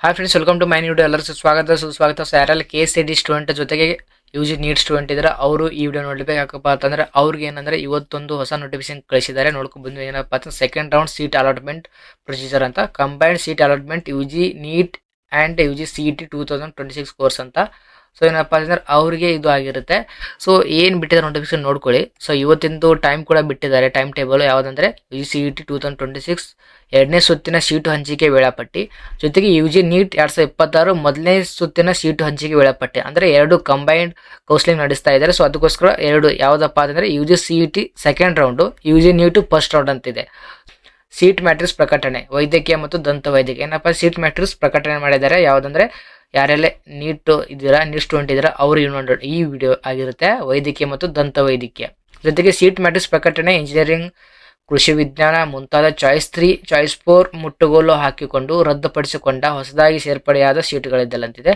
Hi friends, welcome to my new video. ಎಲ್ಲರಿಗೂ ಸ್ವಾಗತ ಸುಸ್ವಾಗತ. ಸೊ ಯಾರೆಲ್ಲ KCET ಸ್ಟೂಡೆಂಟ್ ಜೊತೆಗೆ UG ನೀಟ್ ಸ್ಟೂಡೆಂಟ್ ಇದ್ರೆ ಅವರು ಈ ವಿಡಿಯೋ ನೋಡ್ಬೇಕು. ಯಾಕಪ್ಪ ಅಂತಂದ್ರೆ ಅವ್ರಿಗೆ ಏನಂದ್ರೆ ಇವತ್ತೊಂದು ಹೊಸ ನೋಟಿಫಿಕೇಶನ್ ಕಳಿಸಿದ್ದಾರೆ. ನೋಡ್ಕೊಂಡು ಬಂದು ಏನಪ್ಪ ಅಂತ second round seat allotment procedure ಅಂತ, combined seat allotment UG NEET and UG CET 2026 course ಅಂತ. ಸೊ ಏನಪ್ಪ ಅಂತಂದ್ರೆ ಅವ್ರಿಗೆ ಇದು ಆಗಿರುತ್ತೆ. ಸೊ ಏನು ಬಿಟ್ಟಿದ್ದಾರೆ ನೋಟಿಫಿಕೇಶನ್ ನೋಡ್ಕೊಳ್ಳಿ. ಸೊ ಇವತ್ತಿಂದು ಟೈಮ್ ಕೂಡ ಬಿಟ್ಟಿದ್ದಾರೆ, ಟೈಮ್ ಟೇಬಲ್ ಯಾವುದಂದ್ರೆ UG CET 2026 ಎರಡನೇ ಸುತ್ತಿನ ಸೀಟು ಹಂಚಿಕೆ ವೇಳಾಪಟ್ಟಿ, ಜೊತೆಗೆ UG ನೀಟ್ 2026 ಮೊದಲನೇ ಸುತ್ತಿನ ಸೀಟು ಹಂಚಿಕೆ ವೇಳಾಪಟ್ಟಿ. ಅಂದರೆ ಎರಡು ಕಂಬೈನ್ಡ್ ಕೌನ್ಸಿಲಿಂಗ್ ನಡೆಸ್ತಾ ಇದ್ದಾರೆ. ಸೊ ಅದಕ್ಕೋಸ್ಕರ ಎರಡು ಯಾವುದಪ್ಪ ಅಂತಂದರೆ UG CET second round, UG NEET first round ಅಂತಿದೆ. ಸೀಟ್ ಮ್ಯಾಟ್ರಿಕ್ಸ್ ಪ್ರಕಟಣೆ, ವೈದ್ಯಕೀಯ ಮತ್ತು ದಂತ ವೈದ್ಯಕೀಯ ಏನಪ್ಪ ಸೀಟ್ ಮ್ಯಾಟ್ರಿಕ್ಸ್ ಪ್ರಕಟಣೆ ಮಾಡಿದ್ದಾರೆ. ಯಾವುದಂದ್ರೆ ಯಾರೆಲ್ಲ ನೀಟ್ ಇದ್ದೀರಾ, ನೀಟ್ ಸ್ಟೂಡೆಂಟ್ ಇದ್ದೀರಾ ಅವರು ಈ ವಿಡಿಯೋ ಆಗಿರುತ್ತೆ. ವೈದ್ಯಕೀಯ ಮತ್ತು ದಂತ ವೈದ್ಯಕೀಯ ಜೊತೆಗೆ ಸೀಟ್ ಮ್ಯಾಟ್ರಿಕ್ಸ್ ಪ್ರಕಟಣೆ ಇಂಜಿನಿಯರಿಂಗ್, ಕೃಷಿ ವಿಜ್ಞಾನ ಮುಂತಾದ ಚಾಯ್ಸ್ 3, ಚಾಯ್ಸ್ 4 ಮುಟ್ಟುಗೋಲು ಹಾಕಿಕೊಂಡು ರದ್ದುಪಡಿಸಿಕೊಂಡ ಹೊಸದಾಗಿ ಸೇರ್ಪಡೆಯಾದ ಸೀಟುಗಳಿದ್ದಲ್ಲಂತಿದೆ.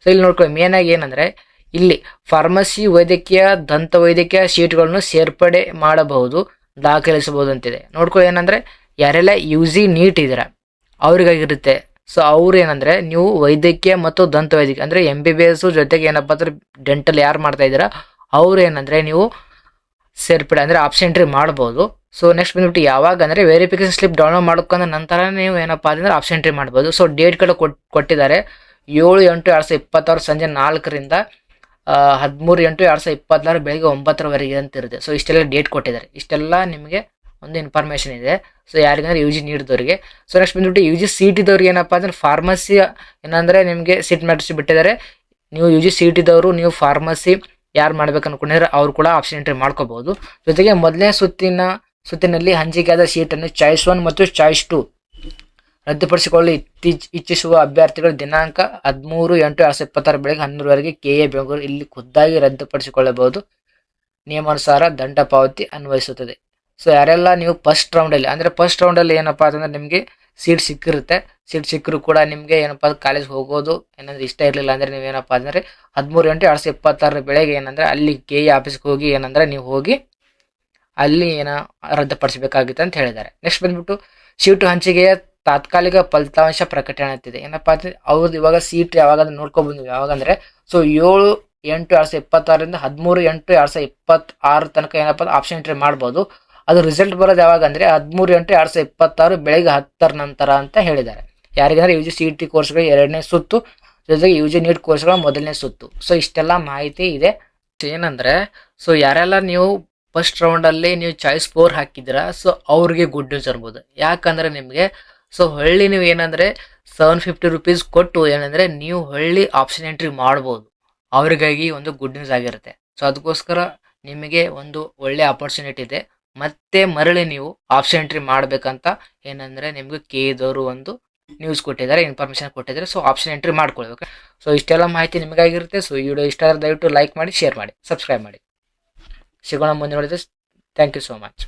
ಸೊ ಇಲ್ಲಿ ನೋಡ್ಕೊಳ್ಳಿ, ಮೇನ್ ಆಗಿ ಏನಂದ್ರೆ ಇಲ್ಲಿ ಫಾರ್ಮಸಿ, ವೈದ್ಯಕೀಯ, ದಂತ ವೈದ್ಯಕೀಯ ಸೀಟ್ಗಳನ್ನು ಸೇರ್ಪಡೆ ಮಾಡಬಹುದು, ದಾಖಲಿಸಬಹುದು ಅಂತಿದೆ. ನೋಡ್ಕೊಳ್ಳಿ, ಏನಂದ್ರೆ ಯಾರೆಲ್ಲ UG ನೀಟ್ ಇದ್ದೀರಾ ಅವ್ರಿಗಾಗಿರುತ್ತೆ. ಸೊ ಅವ್ರು ಏನಂದ್ರೆ ನೀವು ವೈದ್ಯಕೀಯ ಮತ್ತು ದಂತ ವೈದ್ಯಕೀಯ ಅಂದ್ರೆ MBBS ಜೊತೆಗೆ ಏನಪ್ಪ ಅಂದ್ರೆ ಡೆಂಟಲ್ ಯಾರು ಮಾಡ್ತಾ ಇದ್ದೀರಾ ಅವ್ರು ಏನಂದ್ರೆ ನೀವು ಸೇರ್ಪಡೆ ಅಂದ್ರೆ ಆಪ್ಷನ್ ಎಂಟ್ರಿ ಮಾಡ್ಬೋದು. ಸೊ ನೆಕ್ಸ್ಟ್ ಬಂದ್ಬಿಟ್ಟು ಯಾವಾಗ ಅಂದರೆ ವೆರಿಫಿಕೇಶನ್ ಸ್ಲಿಪ್ ಡೌನ್ಲೋಡ್ ಮಾಡ್ಕೊಂಡ ನಂತರ ನೀವು ಏನಪ್ಪ ಅಂದರೆ ಆಪ್ಷನ್ ಎಂಟ್ರಿ ಮಾಡ್ಬೋದು. ಸೊ ಡೇಟ್ ಕೂಡ ಕೊಟ್ಟಿದ್ದಾರೆ. 7/8/2026 ಸಂಜೆ 4ರಿಂದ 13/8/2026 ಬೆಳಗ್ಗೆ 9ರವರೆಗೆ ಅಂತ ಇರುತ್ತೆ. ಸೊ ಇಷ್ಟೆಲ್ಲ ಡೇಟ್ ಕೊಟ್ಟಿದ್ದಾರೆ. ಇಷ್ಟೆಲ್ಲ ನಿಮಗೆ ಒಂದು ಇನ್ಫಾರ್ಮೇಷನ್ ಇದೆ. ಸೊ ಯಾರಿಗಂದ್ರೆ UG ನೀಡಿದವ್ರಿಗೆ. ಸೊ ನೆಕ್ಸ್ಟ್ ಬಂದ್ಬಿಟ್ಟು UG CET ದವ್ರಿಗೆ ಏನಪ್ಪ ಅಂದ್ರೆ ಫಾರ್ಮಸಿ ಏನಂದರೆ ನಿಮಗೆ ಸೀಟ್ ಮ್ಯಾಟ್ರಿಕ್ಸ್ ಬಿಟ್ಟಿದ್ದಾರೆ. ನೀವು UG CET ದವರು ನೀವು ಫಾರ್ಮಸಿ ಯಾರು ಮಾಡ್ಬೇಕು ಅನ್ಕೊಂಡಿದ್ರೆ ಅವ್ರು ಕೂಡ ಆಪ್ಷನ್ ಎಂಟ್ರಿ ಮಾಡ್ಕೋಬಹುದು. ಜೊತೆಗೆ ಮೊದಲನೇ ಸುತ್ತಿನಲ್ಲಿ ಹಂಚಿಕೆಯಾದ ಸೀಟನ್ನು ಚಾಯ್ಸ್ 1 ಮತ್ತು ಚಾಯ್ಸ್ 2 ರದ್ದುಪಡಿಸಿಕೊಳ್ಳಲು ಇಚ್ಛಿಸುವ ಅಭ್ಯರ್ಥಿಗಳು ದಿನಾಂಕ 13/8/2026 ಬೆಳಗ್ಗೆ 11ರವರೆಗೆ KA ಬೆಂಗಳೂರು ಇಲ್ಲಿ ಖುದ್ದಾಗಿ ರದ್ದುಪಡಿಸಿಕೊಳ್ಳಬಹುದು. ನಿಯಮಾನುಸಾರ ದಂಡ ಪಾವತಿ ಅನ್ವಯಿಸುತ್ತದೆ. ಸೊ ಯಾರೆಲ್ಲ ನೀವು ಫಸ್ಟ್ ರೌಂಡಲ್ಲಿ ಅಂದರೆ ಫಸ್ಟ್ ರೌಂಡಲ್ಲಿ ಏನಪ್ಪ ಅಂತಂದ್ರೆ ನಿಮಗೆ ಸೀಟ್ ಸಿಕ್ಕಿರುತ್ತೆ. ಸೀಟ್ ಸಿಕ್ಕರೂ ಕೂಡ ನಿಮಗೆ ಏನಪ್ಪ ಕಾಲೇಜ್ ಹೋಗೋದು ಏನಂದ್ರೆ ಇಷ್ಟ ಇರಲಿಲ್ಲ ಅಂದರೆ ನೀವೇನಪ್ಪ ಅಂದರೆ 13/8/2026 ಬೆಳಗ್ಗೆ ಏನಂದರೆ ಅಲ್ಲಿ KA ಆಫೀಸ್ಗೆ ಹೋಗಿ ಏನಂದರೆ ನೀವು ಹೋಗಿ ಅಲ್ಲಿ ರದ್ದುಪಡಿಸಬೇಕಾಗಿತ್ತು ಅಂತ ಹೇಳಿದ್ದಾರೆ. ನೆಕ್ಸ್ಟ್ ಬಂದ್ಬಿಟ್ಟು ಸೀಟು ಹಂಚಿಕೆಯ ತಾತ್ಕಾಲಿಕ ಫಲಿತಾಂಶ ಪ್ರಕಟಣೆ ಅಂತಿದೆ. ಏನಪ್ಪ ಅಂದರೆ ಅವ್ರದ್ದು ಇವಾಗ ಸೀಟ್ ಯಾವಾಗ ನೋಡ್ಕೊಬಂದು ಯಾವಾಗಂದರೆ ಸೊ 7/8/2026 13/8/2026 ತನಕ ಏನಪ್ಪ ಆಪ್ಷನ್ ಎಂಟ್ರಿ ಮಾಡ್ಬೋದು. ಅದು ರಿಸಲ್ಟ್ ಬರೋದು ಯಾವಾಗ ಅಂದರೆ 13/8/2026 ಬೆಳಗ್ಗೆ 10ರ ನಂತರ ಅಂತ ಹೇಳಿದ್ದಾರೆ. ಯಾರಿಗಂದ್ರೆ UG CET ಕೋರ್ಸ್ಗಳು ಎರಡನೇ ಸುತ್ತು, ಜೊತೆಗೆ UG ನೀಟ್ ಕೋರ್ಸ್ಗಳ ಮೊದಲನೇ ಸುತ್ತು. ಸೊ ಇಷ್ಟೆಲ್ಲ ಮಾಹಿತಿ ಇದೆ. ಏನಂದರೆ ಸೊ ಯಾರೆಲ್ಲ ನೀವು ಫಸ್ಟ್ ರೌಂಡಲ್ಲಿ ನೀವು ಚಾಯ್ಸ್ 4 ಹಾಕಿದ್ದೀರಾ ಸೊ ಅವ್ರಿಗೆ ಗುಡ್ ನ್ಯೂಸ್ ಇರ್ಬೋದು. ಯಾಕಂದರೆ ನಿಮಗೆ ಸೊ ಹೊಳ್ಳಿ ನೀವು ಏನಂದರೆ 750 ರೂಪೀಸ್ ಕೊಟ್ಟು ಏನಂದರೆ ನೀವು ಹೊಳ್ಳಿ ಆಪ್ಷನ್ ಎಂಟ್ರಿ ಮಾಡ್ಬೋದು. ಅವರಿಗಾಗಿ ಒಂದು ಗುಡ್ ನ್ಯೂಸ್ ಆಗಿರುತ್ತೆ. ಸೊ ಅದಕ್ಕೋಸ್ಕರ ನಿಮಗೆ ಒಂದು ಒಳ್ಳೆ ಆಪರ್ಚುನಿಟಿ ಇದೆ. ಮತ್ತೆ ಮರಳಿ ನೀವು ಆಪ್ಷನ್ ಎಂಟ್ರಿ ಮಾಡಬೇಕಂತ ಏನಂದರೆ ನಿಮಗೆ KA ಒಂದು ನ್ಯೂಸ್ ಕೊಟ್ಟಿದ್ದಾರೆ, ಇನ್ಫಾರ್ಮೇಷನ್ ಕೊಟ್ಟಿದ್ದಾರೆ. ಸೊ ಆಪ್ಷನ್ ಎಂಟ್ರಿ ಮಾಡ್ಕೊಳ್ಬೇಕು. ಸೊ ಇಷ್ಟೆಲ್ಲ ಮಾಹಿತಿ ನಿಮಗಾಗಿರುತ್ತೆ. ಸೊ ಈ ವಿಡಿಯೋ ಇಷ್ಟ ಆದರೆ ದಯವಿಟ್ಟು ಲೈಕ್ ಮಾಡಿ, ಶೇರ್ ಮಾಡಿ, ಸಬ್ಸ್ಕ್ರೈಬ್ ಮಾಡಿ. ಸಿಗೋಣ ಮುಂದೆ ನೋಡಿದ್ರೆ. Thank you so much.